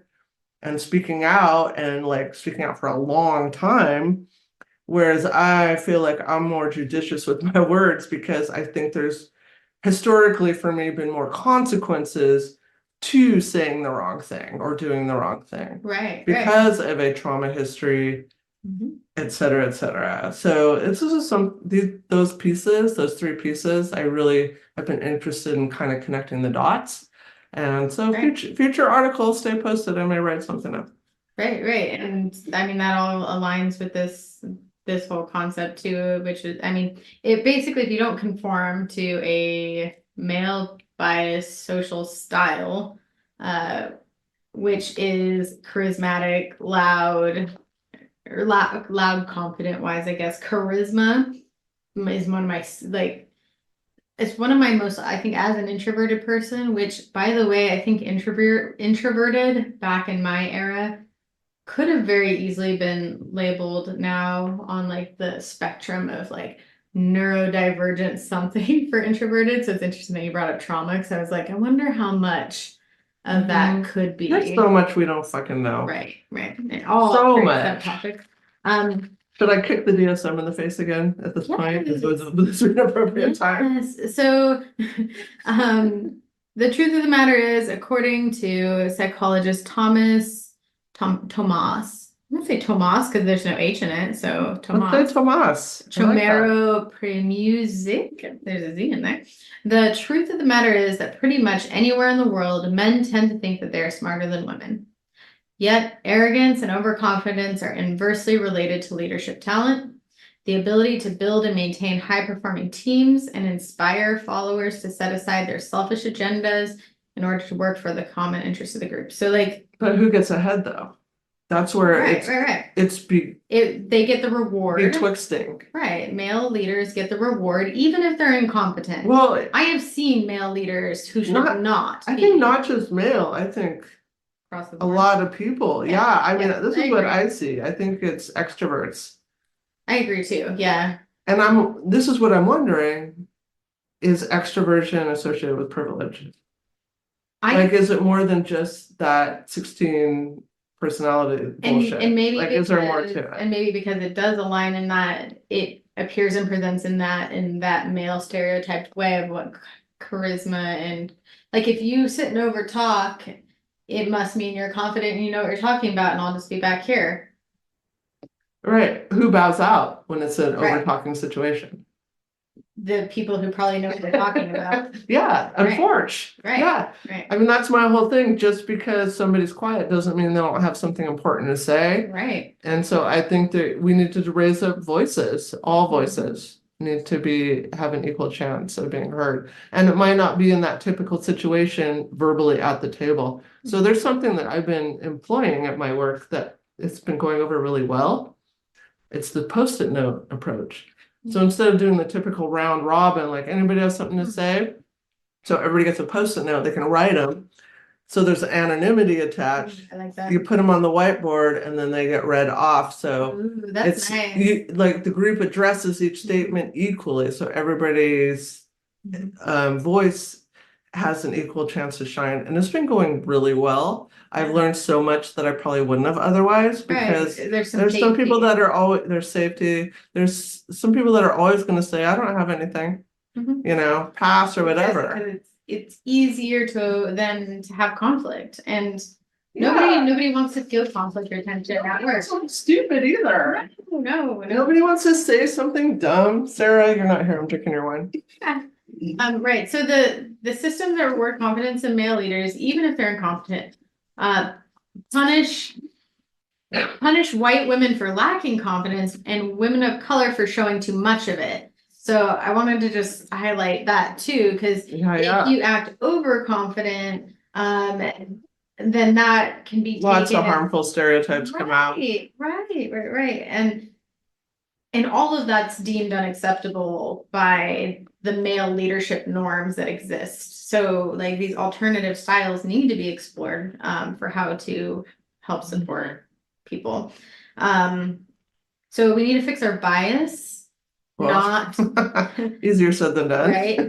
S2: and speaking out and like speaking out for a long time. Whereas I feel like I'm more judicious with my words because I think there's historically for me been more consequences to saying the wrong thing or doing the wrong thing
S1: Right, right.
S2: because of a trauma history,
S1: Mhm.
S2: et cetera, et cetera. So this is those pieces, those three pieces, I really have been interested in kind of connecting the dots. And so
S1: Right.
S2: future articles stay posted. I may write something up.
S1: Right, right. And I mean, that all aligns with this whole concept too, which is, I mean, it basically, if you don't conform to a male biased social style, which is charismatic, loud, or loud, confident wise, I guess. Charisma is one of my like it's one of my most, I think, as an introverted person, which by the way, I think introverted back in my era could have very easily been labeled now on like the spectrum of like neurodivergent something for introverted. So it's interesting that you brought up trauma because I was like, I wonder how much of that could be.
S2: There's so much we don't fucking know.
S1: Right, right. And all
S2: So
S1: great
S2: much.
S1: subtopics.
S2: Should I kick the DSM in the face again at this point?
S1: Yes.
S2: Is this an appropriate time?
S1: Yes. So, the truth of the matter is, according to psychologist Tomas, I'm gonna say Tomas because there's no H in it. So
S2: Let's say Tomas. I like that.
S1: Chomero Premusic, there's a Z in there. The truth of the matter is that pretty much anywhere in the world, men tend to think that they're smarter than women. Yet, arrogance and overconfidence are inversely related to leadership talent, the ability to build and maintain high-performing teams and inspire followers to set aside their selfish agendas in order to work for the common interest of the group. So, like,
S2: But who gets ahead though? That's where
S1: right. They get the reward.
S2: Betwixting.
S1: Right. Male leaders get the reward, even if they're incompetent.
S2: Well,
S1: I have seen male leaders who should not
S2: I
S1: be.
S2: think not just male. I think
S1: Across the
S2: a
S1: board.
S2: lot of people. Yeah, I mean, this is what
S1: agree.
S2: I see. I think it's extroverts.
S1: I agree too. Yeah.
S2: And this is what I'm wondering, is extroversion associated with privilege? Like, is it more than just that 16 personality bullshit?
S1: And maybe
S2: Like,
S1: because,
S2: is there more to it?
S1: and maybe because it does align in that it appears and presents in that male stereotyped way of what charisma and like if you sit and over talk, it must mean you're confident and you know what you're talking about, and I'll just be back here.
S2: Right. Who bows out when it's an
S1: Right.
S2: over talking situation?
S1: The people who probably know what they're talking about.
S2: Yeah, unfortunately.
S1: Right.
S2: Yeah.
S1: Right.
S2: I mean, that's my whole thing. Just because somebody's quiet doesn't mean they don't have something important to say.
S1: Right.
S2: And so I think that we need to raise up voices. All voices need to have an equal chance of being heard. And it might not be in that typical situation verbally at the table. So there's something that I've been employing at my work that it's been going over really well. It's the post-it note approach. So instead of doing the typical round robin, like anybody has something to say, so everybody gets a post-it note, they can write them. So there's anonymity attached.
S1: I like that.
S2: You put them on the whiteboard and then they get read off. So
S1: Ooh, that's nice.
S2: like the group addresses each statement equally. So everybody's voice has an equal chance to shine. And it's been going really well. I've learned so much that I probably wouldn't have otherwise because there's some people that are always, there's safety. There's some people that are always going to say, I don't have anything, you know, pass or whatever.
S1: It's easier than to have conflict, and nobody wants to feel conflict or tension at work.
S2: It's not stupid either.
S1: No.
S2: Nobody wants to say something dumb. Sarah, you're not here. I'm drinking your wine.
S1: Right. So the systems that reward confidence in male leaders, even if they're incompetent, punish white women for lacking confidence and women of color for showing too much of it. So I wanted to just highlight that too, because if you act overconfident, then that can be
S2: lots of harmful stereotypes come out.
S1: Right. And all of that's deemed unacceptable by the male leadership norms that exist. So like these alternative styles need to be explored for how to help support people. So we need to fix our bias, not
S2: easier said than done.
S1: Right.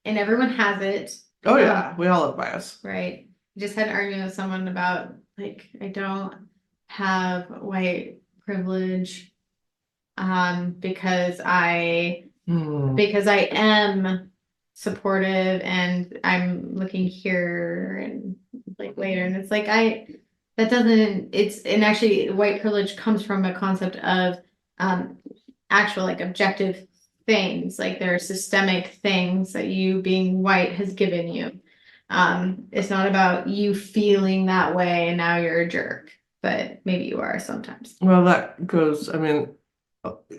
S1: And everyone has it.
S2: Oh yeah, we all have bias.
S1: Right. I just had an argument with someone about like I don't have white privilege because I am supportive, and I'm looking here and like later, and it's like that doesn't it's and actually white privilege comes from a concept of um actual like objective things, like there are systemic things that you being white has given you. It's not about you feeling that way and now you're a jerk, but maybe you are sometimes.
S2: Well, that goes, I mean,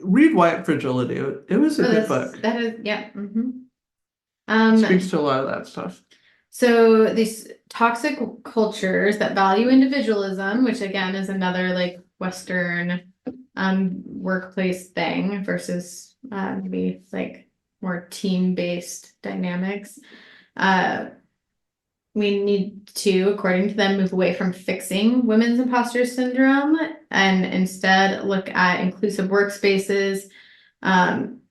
S2: read White Fragility. It was a
S1: Oh,
S2: good book.
S1: that is, yeah.
S2: Speaks to a lot of that stuff.
S1: So these toxic cultures that value individualism, which again is another like Western workplace thing versus maybe like more team-based dynamics. Uh, we need to, according to them, move away from fixing women's imposter syndrome and instead look at inclusive workspaces, um,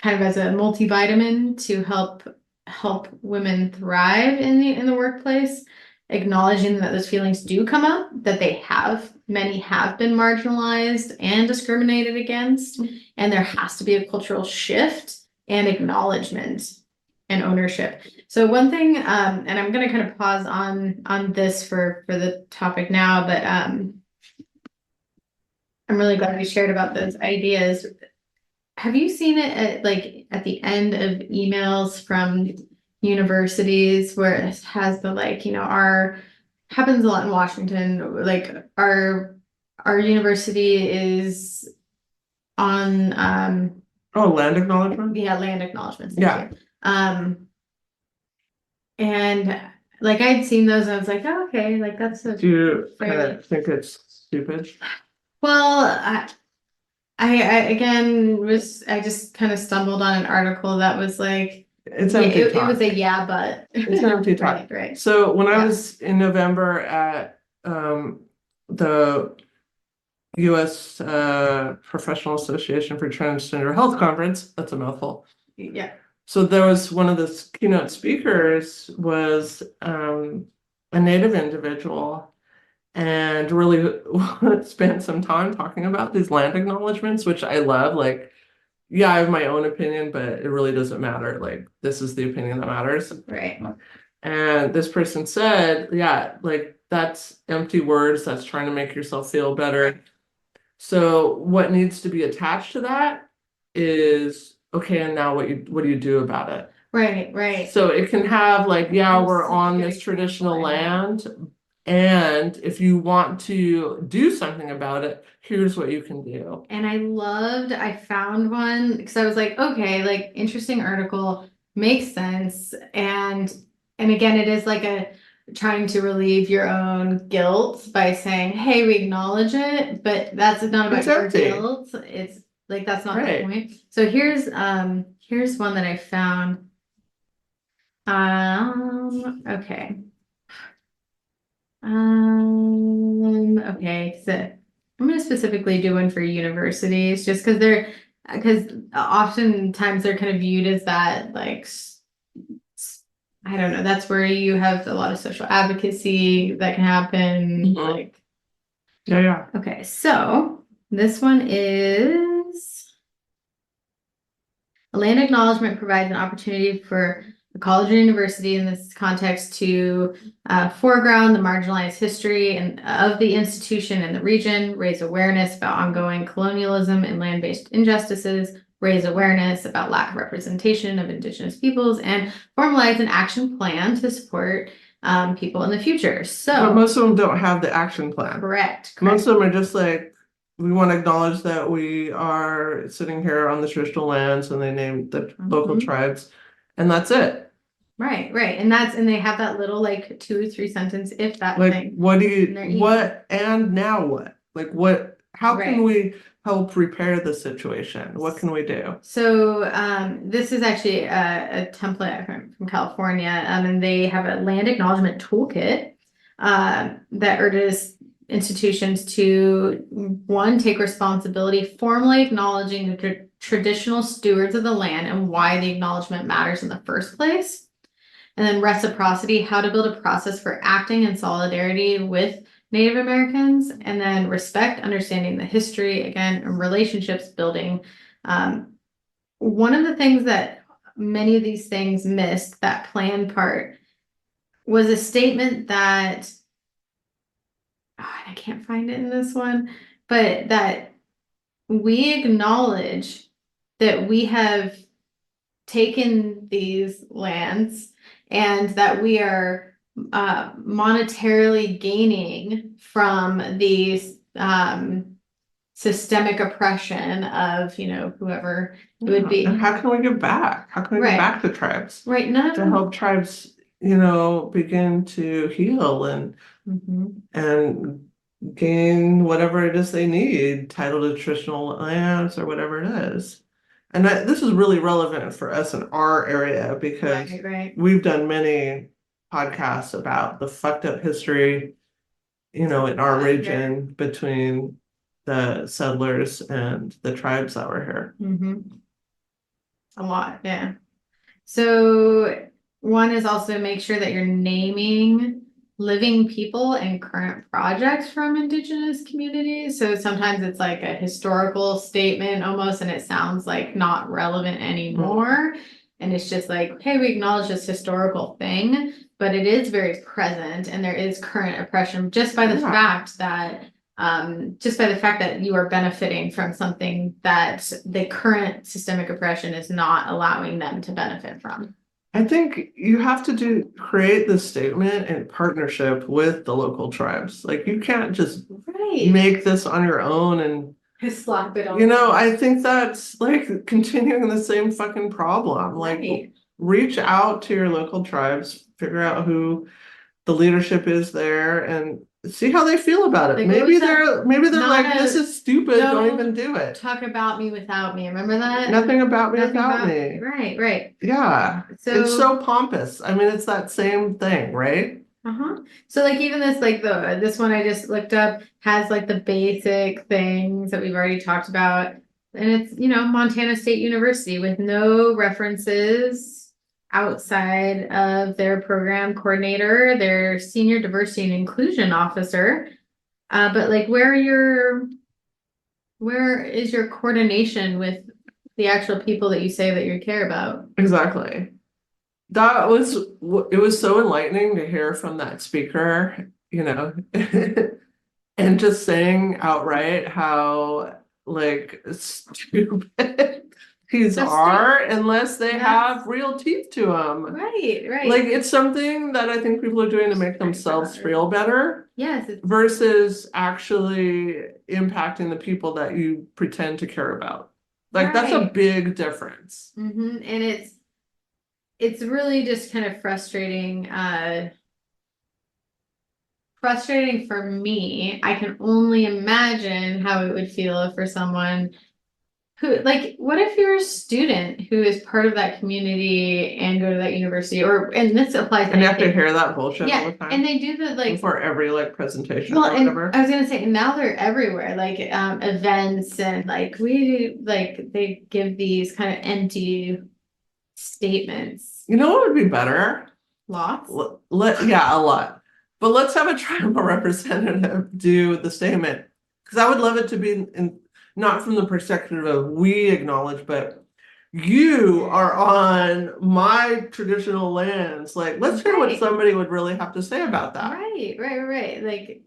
S1: kind of as a multivitamin to help women thrive in the workplace, acknowledging that those feelings do come up, that many have been marginalized and discriminated against, and there has to be a cultural shift and acknowledgement and ownership. So one thing, and I'm going to kind of pause on this for the topic now, but I'm really glad we shared about those ideas. Have you seen it at the end of emails from universities where it has the like, our happens a lot in Washington, like our university is on
S2: Oh, land acknowledgement?
S1: yeah, land acknowledgements,
S2: Yeah.
S1: thank you. And like I'd seen those and I was like, oh, okay, like that's a
S2: Do you kind
S1: fairly
S2: of think it's stupid?
S1: well, I again I just kind of stumbled on an article that was like
S2: It's
S1: yeah,
S2: empty
S1: it was
S2: talk.
S1: a yeah, but
S2: It's an empty talk.
S1: right.
S2: So when I
S1: Yeah.
S2: was in November at the US Professional Association for Transgender Health Conference, that's a mouthful.
S1: Yeah.
S2: So there was one of the keynote speakers was a Native individual and really spent some time talking about these land acknowledgements, which I love. Like, yeah, I have my own opinion, but it really doesn't matter. Like, this is the opinion that matters.
S1: Right.
S2: And this person said, yeah, like that's empty words. That's trying to make yourself feel better. So what needs to be attached to that is, okay, and now what do you do about it?
S1: Right.
S2: So it can have like, yeah, we're
S1: Such a
S2: on
S1: good
S2: this traditional
S1: example, I know.
S2: land, and if you want to do something about it, here's what you can do.
S1: And I found one because I was like, okay, like interesting article, makes sense. And again, it is like a trying to relieve your own guilt by saying, hey, we acknowledge it, but that's not about
S2: It's
S1: your
S2: empty.
S1: guilt. It's like that's not the
S2: Right.
S1: point. So here's one that I found. Okay. Okay, so I'm gonna specifically do one for universities just because oftentimes they're kind of viewed as that like I don't know, that's where you have a lot of social advocacy that can happen.
S2: Mhm.
S1: Like,
S2: Yeah.
S1: okay, so this one is a land acknowledgement provides an opportunity for a college or university in this context to foreground the marginalized history and of the institution and the region, raise awareness about ongoing colonialism and land-based injustices, raise awareness about lack of representation of Indigenous peoples, and formalize an action plan to support people in the future.
S2: But
S1: So,
S2: most of them don't have the action plan.
S1: correct.
S2: Most of them are just like, we want to acknowledge that we are sitting here on the traditional lands, and they name the local
S1: Mhm.
S2: tribes, and that's it.
S1: Right. And they have that little like 2 or 3 sentence if that
S2: Like,
S1: thing.
S2: what do
S1: in their
S2: you, what, and now what? Like, how can
S1: Right.
S2: we help repair the situation? What can we do?
S1: So this is actually a template from California, and they have a land acknowledgement toolkit that urges institutions to one, take responsibility, formally acknowledging the traditional stewards of the land and why the acknowledgement matters in the first place. And then reciprocity, how to build a process for acting in solidarity with Native Americans, and then respect, understanding the history, again, and relationships building. One of the things that many of these things missed, that plan part, was a statement that I can't find it in this one, but that we acknowledge that we have taken these lands and that we are monetarily gaining from these systemic oppression of, whoever it would be.
S2: And how can we give back? How can we give
S1: Right.
S2: back to tribes
S1: Right. None of
S2: to
S1: them.
S2: help tribes, begin to heal and gain whatever it is they need, title to traditional lands or whatever it is. And this is really relevant for us in our area because
S1: Right.
S2: we've done many podcasts about the fucked up history, in our region between the settlers and the tribes that were here.
S1: A lot, yeah. So one is also make sure that you're naming living people and current projects from Indigenous communities. So sometimes it's like a historical statement almost, and it sounds like not relevant anymore. And it's just like, hey, we acknowledge this historical thing, but it is very present and there is current oppression just by the fact that you are benefiting from something that the current systemic oppression is not allowing them to benefit from.
S2: I think you have to create this statement in partnership with the local tribes. Like you can't just make this on your own and
S1: slap it on.
S2: I think that's like continuing the same fucking problem. Like reach out to your local tribes, figure out who the leadership is there and see how they feel about it.
S1: Like,
S2: maybe they're like, this is stupid, don't even do it.
S1: Talk about me without me. Remember that?
S2: Nothing about me without me.
S1: Right.
S2: Yeah. It's so pompous. I mean, it's that same thing, right?
S1: So like even this, like this one I just looked up has like the basic things that we've already talked about. And it's, Montana State University with no references outside of their program coordinator, their senior diversity and inclusion officer. But like where is your coordination with the actual people that you say that you care about?
S2: Exactly. It was so enlightening to hear from that speaker, and just saying outright how like stupid these are unless they have real teeth to them.
S1: Right.
S2: Like it's something that I think people are doing to make themselves feel better.
S1: Yes.
S2: Versus actually impacting the people that you pretend to care about. Like that's a big difference.
S1: And it's really just kind of frustrating for me. I can only imagine how it would feel for someone who, like, what if you're a student who is part of that community and go to that university, and this applies to
S2: and you have to hear that bullshit all the time.
S1: And they do the like
S2: before every like presentation or whatever.
S1: And I was gonna say, now they're everywhere, like events and they give these kind of empty statements.
S2: You know what would be better?
S1: Lots?
S2: Yeah, a lot. But let's have a tribal representative do the statement. Because I would love it to be not from the perspective of we acknowledge, but you are on my traditional lands. Like, let's hear what somebody would really have to say about that.
S1: Right. Like,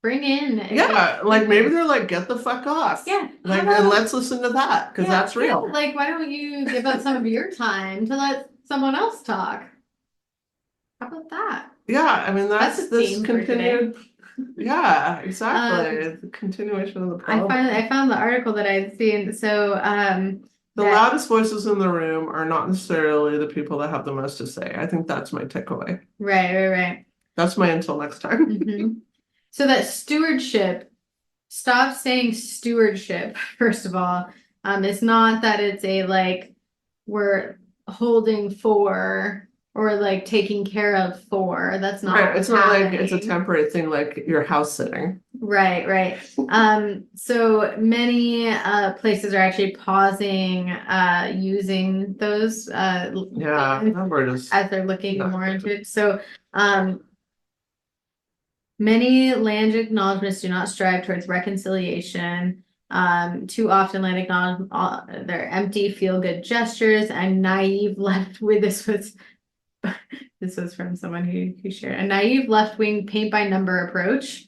S1: bring in.
S2: Yeah, like maybe they're like, get the fuck off.
S1: Yeah.
S2: Like, and let's listen to that because that's real.
S1: Yeah. Like, why don't you give up some of your time to let someone else talk? How about that?
S2: Yeah, I mean that's this continued. Yeah, exactly.
S1: It's
S2: a continuation of the problem.
S1: I found the article that I'd seen. So
S2: the loudest voices in the room are not necessarily the people that have the most to say. I think that's my takeaway.
S1: Right.
S2: That's my until next time.
S1: So that stewardship, stop saying stewardship, first of all. It's not that it's a like we're holding for or like taking care of for. That's not
S2: right. It's not like it's a temporary thing like your house sitting.
S1: Right. So many places are actually pausing using those
S2: that word is
S1: as they're looking more into it. So many land acknowledgements do not strive towards reconciliation. Too often land acknowledge their empty feel-good gestures and naive left with this was from someone who shared a naive left-wing paint by number approach.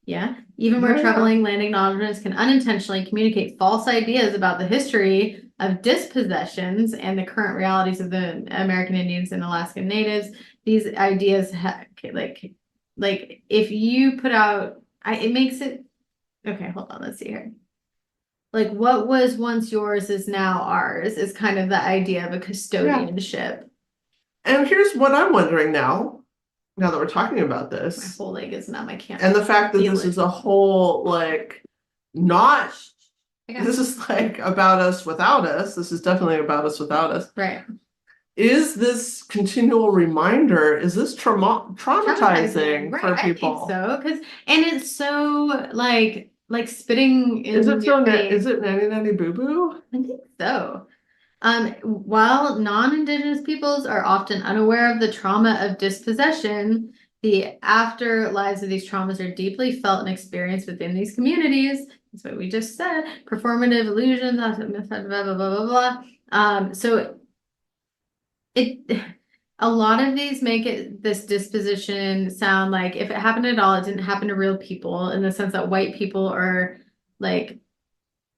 S1: Yeah. Even more
S2: Yeah.
S1: troubling, land acknowledgements can unintentionally communicate false ideas about the history of dispossessions and the current realities of the American Indians and Alaskan Natives. These ideas like if you put out it makes it okay, hold on, let's see here. Like what was once yours is now ours is kind of the idea of a custodianship.
S2: And here's what I'm wondering now that we're talking about
S1: My
S2: this,
S1: whole leg is numb. I can't.
S2: and the fact that
S1: feel
S2: this
S1: it.
S2: is a whole, like, not,
S1: I got
S2: this is like about us without us. This is definitely about us without us.
S1: right.
S2: Is this continual reminder, is this traumatizing
S1: Right,
S2: for
S1: I think
S2: people?
S1: so, and it's so like spitting
S2: Is
S1: in
S2: it so,
S1: your face.
S2: is it nanny nanny boo boo?
S1: I think so. While non-Indigenous peoples are often unaware of the trauma of dispossession, the afterlives of these traumas are deeply felt and experienced within these communities. That's what we just said. Performative illusions, blah, blah, blah, blah, blah. So it a lot of these make this disposition sound like if it happened at all, it didn't happen to real people in the sense that white people are like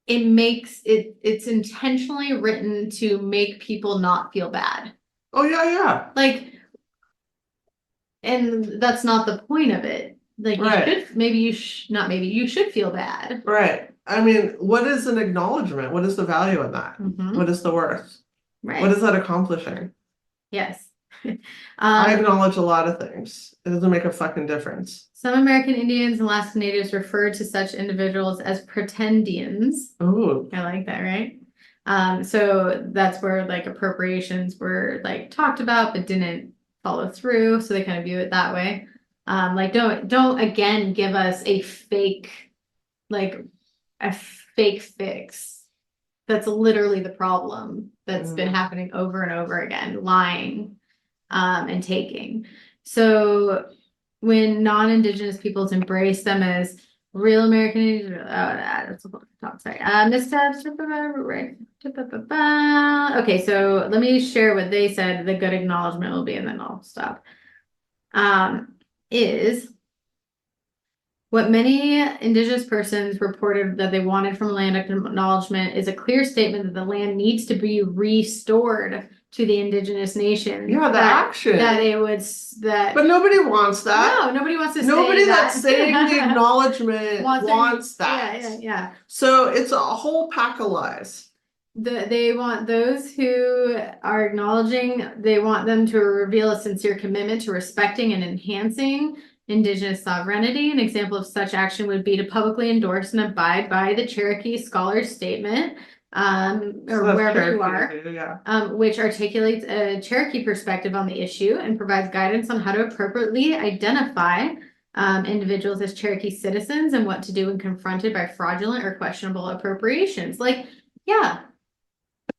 S1: it's intentionally written to make people not feel bad.
S2: Oh, yeah.
S1: Like, and that's not the point of it. Like
S2: Right.
S1: you should maybe not maybe you should feel bad.
S2: Right. I mean, what is an acknowledgement? What is the value in that? What is the worth?
S1: Right.
S2: What is that accomplishing?
S1: Yes.
S2: I acknowledge a lot of things. It doesn't make a fucking difference.
S1: Some American Indians and Alaska Natives refer to such individuals as pretendians.
S2: Oh,
S1: I like that, right? So that's where like appropriations were like talked about but didn't follow through. So they kind of view it that way. Like don't again give us like a fake fix. That's literally the problem that's been happening over and over again, lying and taking. So when non-Indigenous peoples embrace them as real American, that's a talk. Sorry, missteps. Right. Okay, so let me share what they said. The good acknowledgement will be, and then I'll stop. Is what many Indigenous persons reported that they wanted from land acknowledgement is a clear statement that the land needs to be restored to the Indigenous nation.
S2: Yeah, the action.
S1: That it would
S2: But nobody wants that.
S1: No, nobody wants to
S2: Nobody
S1: say
S2: that's
S1: that.
S2: saying the acknowledgement wants that.
S1: Yeah.
S2: So it's a whole pack of lies.
S1: They want those who are acknowledging, they want them to reveal a sincere commitment to respecting and enhancing Indigenous sovereignty. An example of such action would be to publicly endorse and abide by the Cherokee Scholars Statement, or wherever you are, which articulates a Cherokee perspective on the issue and provides guidance on how to appropriately identify individuals as Cherokee citizens and what to do when confronted by fraudulent or questionable appropriations. Like, yeah.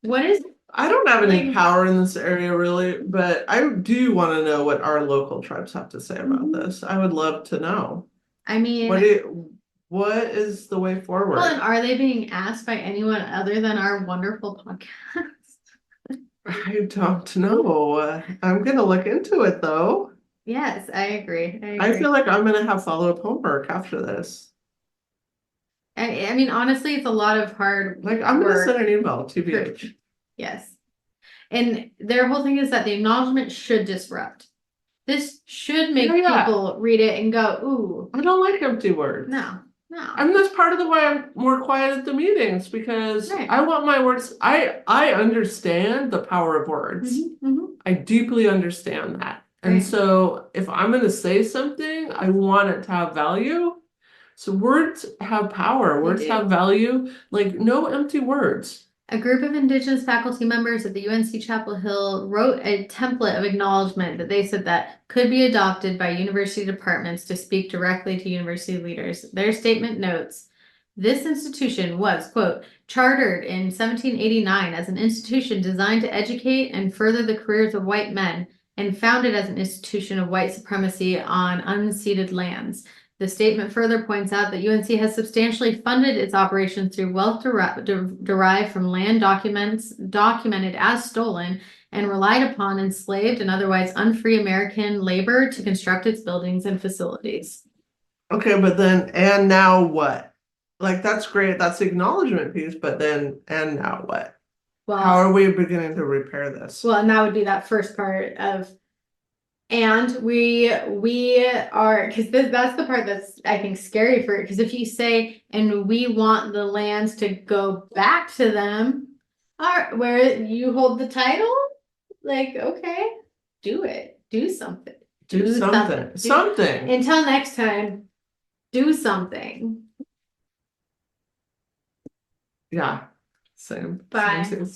S1: What is
S2: I don't have any power in this area really, but I do want to know what our local tribes have to say about this. I would love to know.
S1: I mean,
S2: what is the way forward?
S1: Well, and are they being asked by anyone other than our wonderful podcast?
S2: I don't know. I'm gonna look into it though.
S1: Yes, I agree.
S2: I feel like I'm gonna have follow-up homework after this.
S1: I mean, honestly, it's a lot of hard
S2: Like, I'm gonna
S1: work.
S2: send an email, TBH.
S1: Yes. And their whole thing is that the acknowledgement should disrupt. This should make people read it and go, ooh.
S2: I don't like empty words.
S1: No.
S2: I mean, that's part of the way I'm more quiet at the meetings because I want my words. I understand the power of words. I deeply understand that. And so if I'm going to say something, I want it to have value. So words have power. Words have value. Like, no empty words. A
S1: group of Indigenous faculty members at the UNC Chapel Hill wrote a template of acknowledgement that they said that could be adopted by university departments to speak directly to university leaders. Their statement notes, this institution was, quote, chartered in 1789 as an institution designed to educate and further the careers of white men and founded as an institution of white supremacy on unceded lands. The statement further points out that UNC has substantially funded its operations through wealth derived from land documented as stolen and relied upon enslaved and otherwise unfree American labor to construct its buildings and facilities.
S2: Okay, but then, and now what? Like, that's great. That's the acknowledgement piece, but then, and now what? How
S1: Well,
S2: are we beginning to repair this?
S1: well, and that would be that first part of, and we are, because that's the part that's I think scary for it. Because if you say, and we want the lands to go back to them, where you hold the title, like, okay, do it, do something,
S2: Do something. Something.
S1: Until next time, do something.
S2: Yeah. Same.
S1: Bye.
S2: Same.